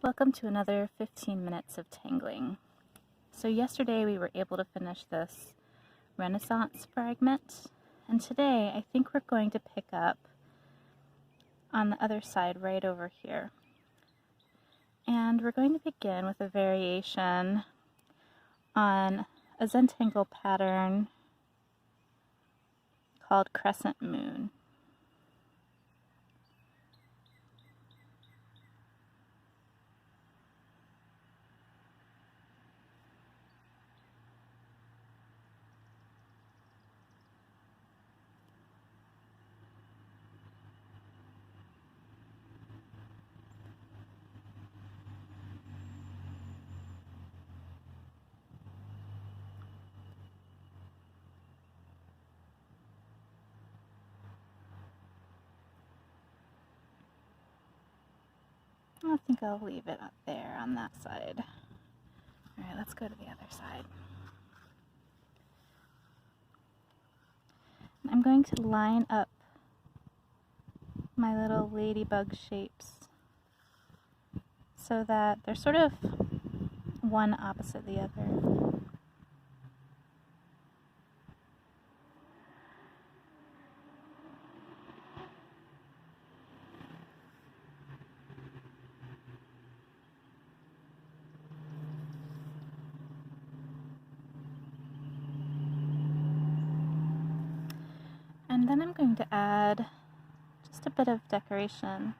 Welcome to another 15 minutes of tangling. So yesterday we were able to finish this Renaissance fragment, and today I think we're going to pick up on the other side right over here. And we're going to begin with a variation on a Zentangle pattern called Crescent Moon. I think I'll leave it up there on that side. Alright, let's go to the other side. I'm going to line up my little ladybug shapes so that they're sort of one opposite the other. And then I'm going to add just a bit of decoration.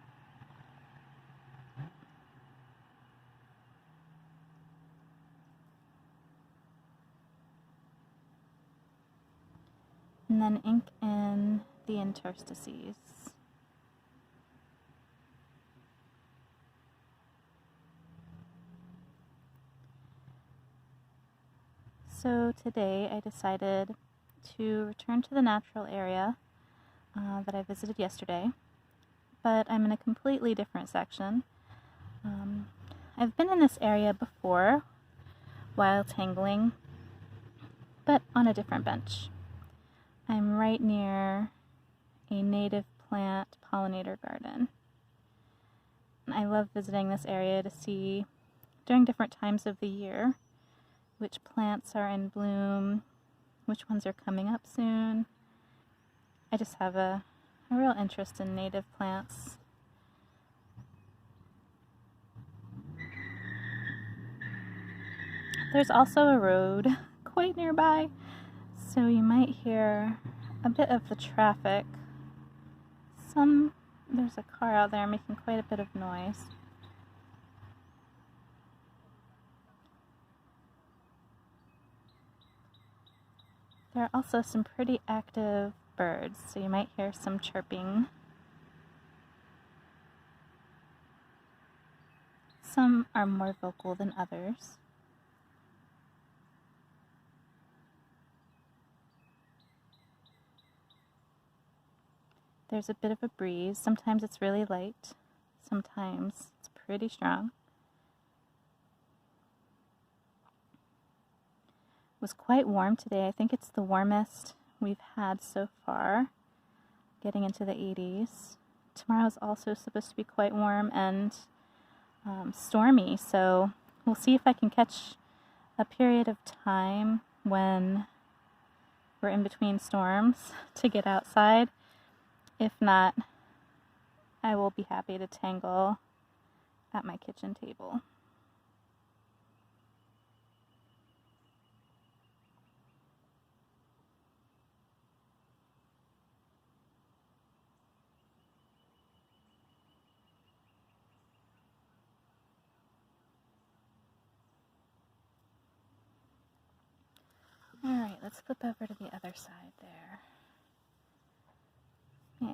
And then ink in the interstices. So today I decided to return to the natural area that I visited yesterday, but I'm in a completely different section. I've been in this area before while tangling, but on a different bench. I'm right near a native plant pollinator garden. And I love visiting this area to see, during different times of the year, which plants are in bloom, which ones are coming up soon. I just have a real interest in native plants. There's also a road quite nearby, so you might hear a bit of the traffic. There's a car out there making quite a bit of noise. There are also some pretty active birds, so you might hear some chirping. Some are more vocal than others. There's a bit of a breeze. Sometimes it's really light, sometimes it's pretty strong. It was quite warm today. I think it's the warmest we've had so far, getting into the 80s. Tomorrow is also supposed to be quite warm and stormy, so we'll see if I can catch a period of time when we're in between storms to get outside. If not, I will be happy to tangle at my kitchen table. Alright, let's flip over to the other side there. Yeah.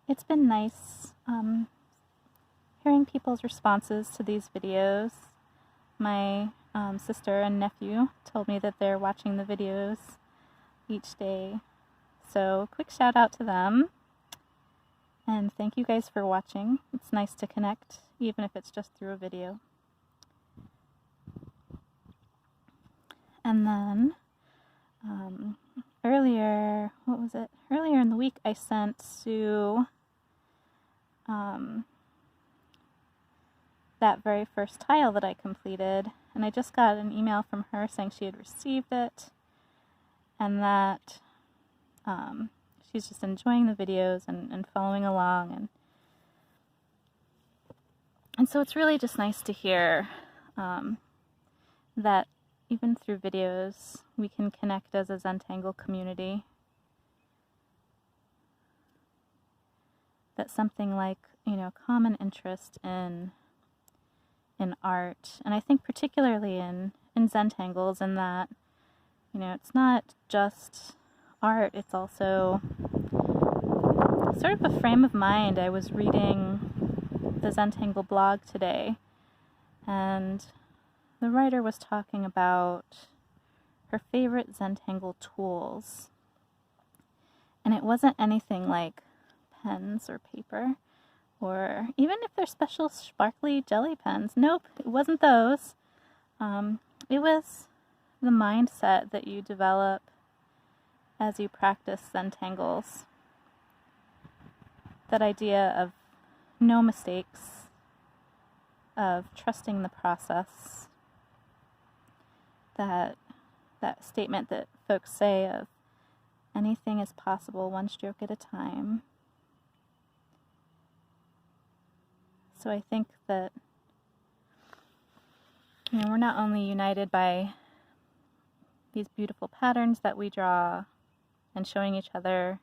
It's been nice hearing people's responses to these videos. My sister and nephew told me that they're watching the videos each day. So quick shout out to them. And thank you guys for watching. It's nice to connect, even if it's just through a video. And then Earlier, what was it? Earlier in the week, I sent Sue that very first tile that I completed, and I just got an email from her saying she had received it, and that she's just enjoying the videos and following along, and so it's really just nice to hear that even through videos we can connect as a Zentangle community. That something like, you know, common interest in art, and I think particularly in Zentangles, in that, you know, it's not just art, it's also sort of a frame of mind. I was reading the Zentangle blog today, and the writer was talking about her favorite Zentangle tools, and it wasn't anything like pens or paper, or even if they're special sparkly jelly pens. Nope, it wasn't those. It was the mindset that you develop as you practice Zentangles. That idea of no mistakes, of trusting the process, that statement that folks say of anything is possible one stroke at a time. So I think that, you know, we're not only united by these beautiful patterns that we draw and showing each other,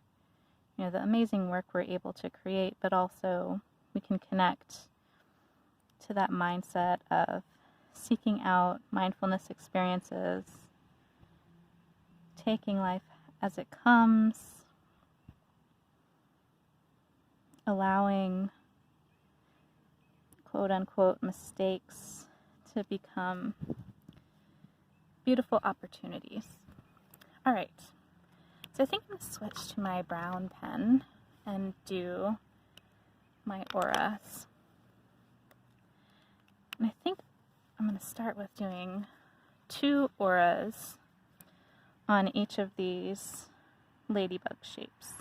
you know, the amazing work we're able to create, but also we can connect to that mindset of seeking out mindfulness experiences, taking life as it comes, allowing quote-unquote mistakes to become beautiful opportunities. All right, so I think I'm going to switch to my brown pen and do my auras. And I think I'm going to start with doing 2 auras on each of these ladybug shapes.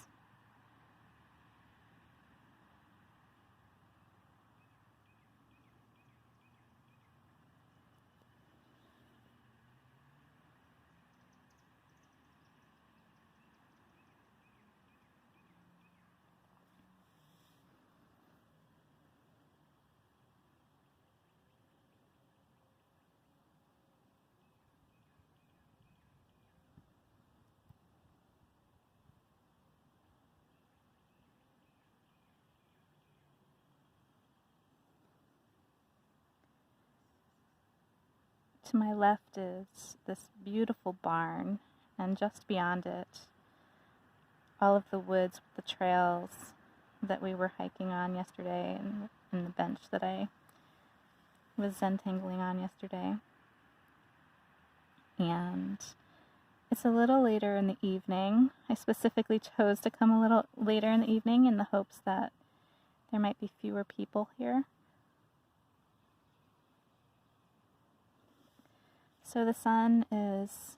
To my left is this beautiful barn, and just beyond it, all of the woods with the trails that we were hiking on yesterday, and the bench that I was Zentangling on yesterday. And it's a little later in the evening. I specifically chose to come a little later in the evening in the hopes that there might be fewer people here. So the sun is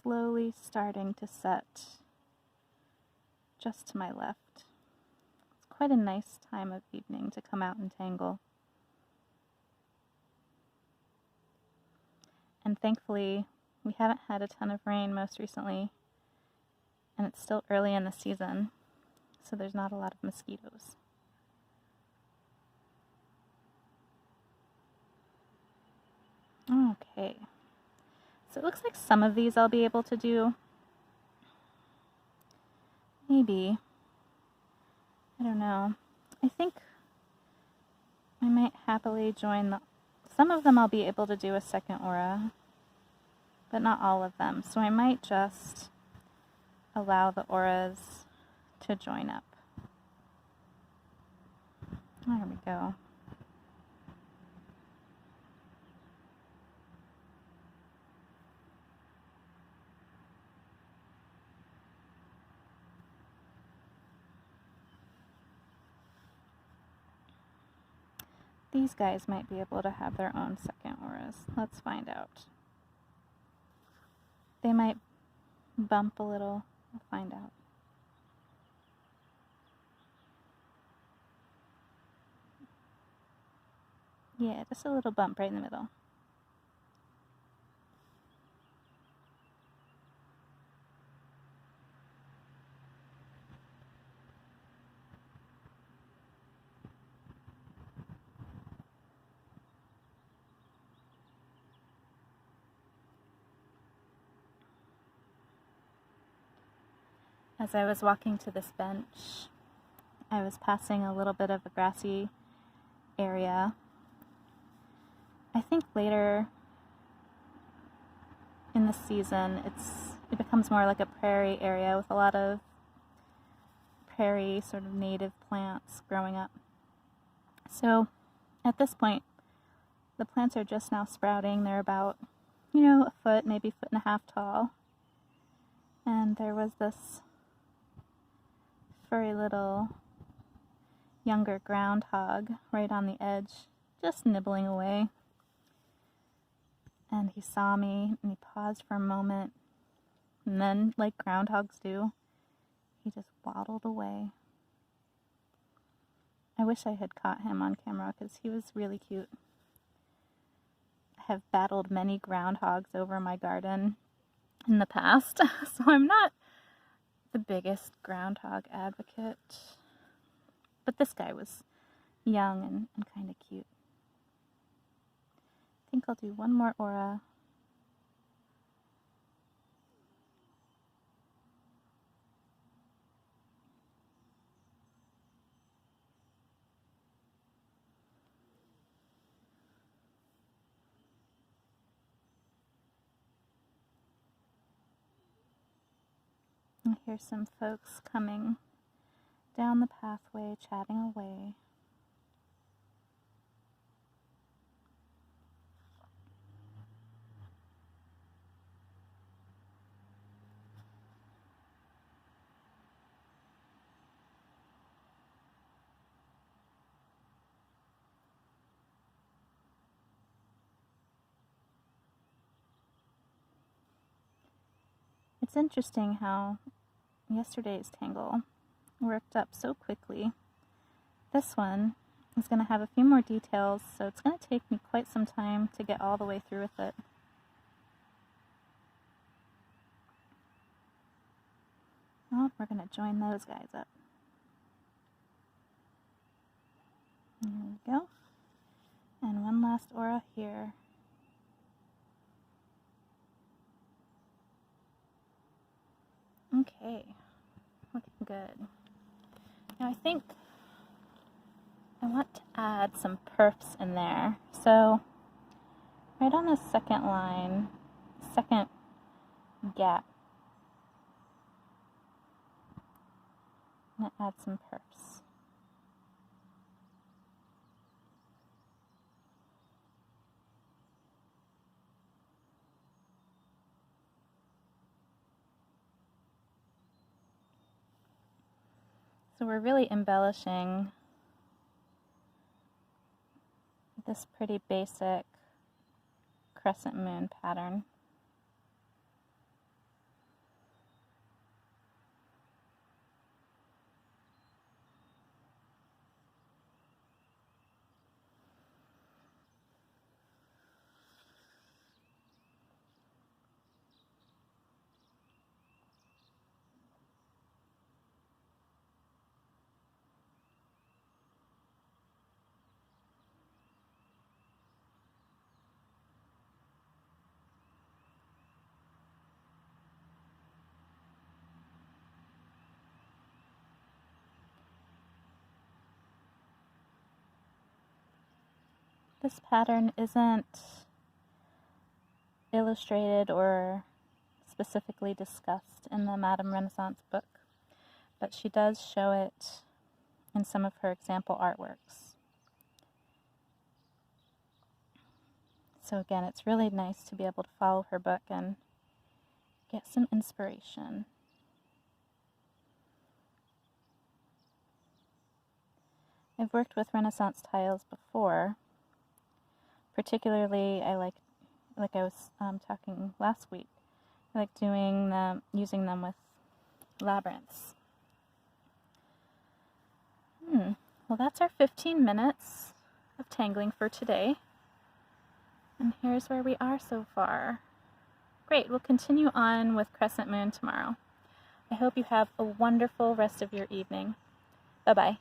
slowly starting to set just to my left. It's quite a nice time of evening to come out and tangle. And thankfully, we haven't had a ton of rain most recently, and it's still early in the season, so there's not a lot of mosquitoes. Okay. So it looks like some of these I'll be able to do. Maybe. I don't know. I think I might happily join some of them I'll be able to do a second aura, but not all of them. So I might just allow the auras to join up. There we go. These guys might be able to have their own second auras. Let's find out. They might bump a little. We'll find out. Yeah, just a little bump right in the middle. As I was walking to this bench, I was passing a little bit of a grassy area. I think later in the season it becomes more like a prairie area with a lot of prairie sort of native plants growing up. So at this point, the plants are just now sprouting. They're about, a foot, maybe a foot and a half tall. And there was this furry little younger groundhog right on the edge, just nibbling away. And he saw me, and he paused for a moment, and then, like groundhogs do, he just waddled away. I wish I had caught him on camera, because he was really cute. I have battled many groundhogs over my garden in the past, so I'm not the biggest groundhog advocate. But this guy was young and kind of cute. I think I'll do one more aura. And here's some folks coming down the pathway, chatting away. It's interesting how yesterday's tangle worked up so quickly. This one is going to have a few more details, so it's going to take me quite some time to get all the way through with it. Well, we're going to join those guys up. There we go. And one last aura here. Okay, looking good. Now I think I want to add some perfs in there. So right on the second line, second gap, I'm going to add some perfs. So we're really embellishing this pretty basic crescent moon pattern. This pattern isn't illustrated or specifically discussed in the Madame Renaissance book, but she does show it in some of her example artworks. So again, it's really nice to be able to follow her book and get some inspiration. I've worked with Renaissance tiles before. Particularly, I like I was talking last week I like using them with labyrinths. Well, that's our 15 minutes of tangling for today. And here's where we are so far. Great, we'll continue on with Crescent Moon tomorrow. I hope you have a wonderful rest of your evening. Bye-bye.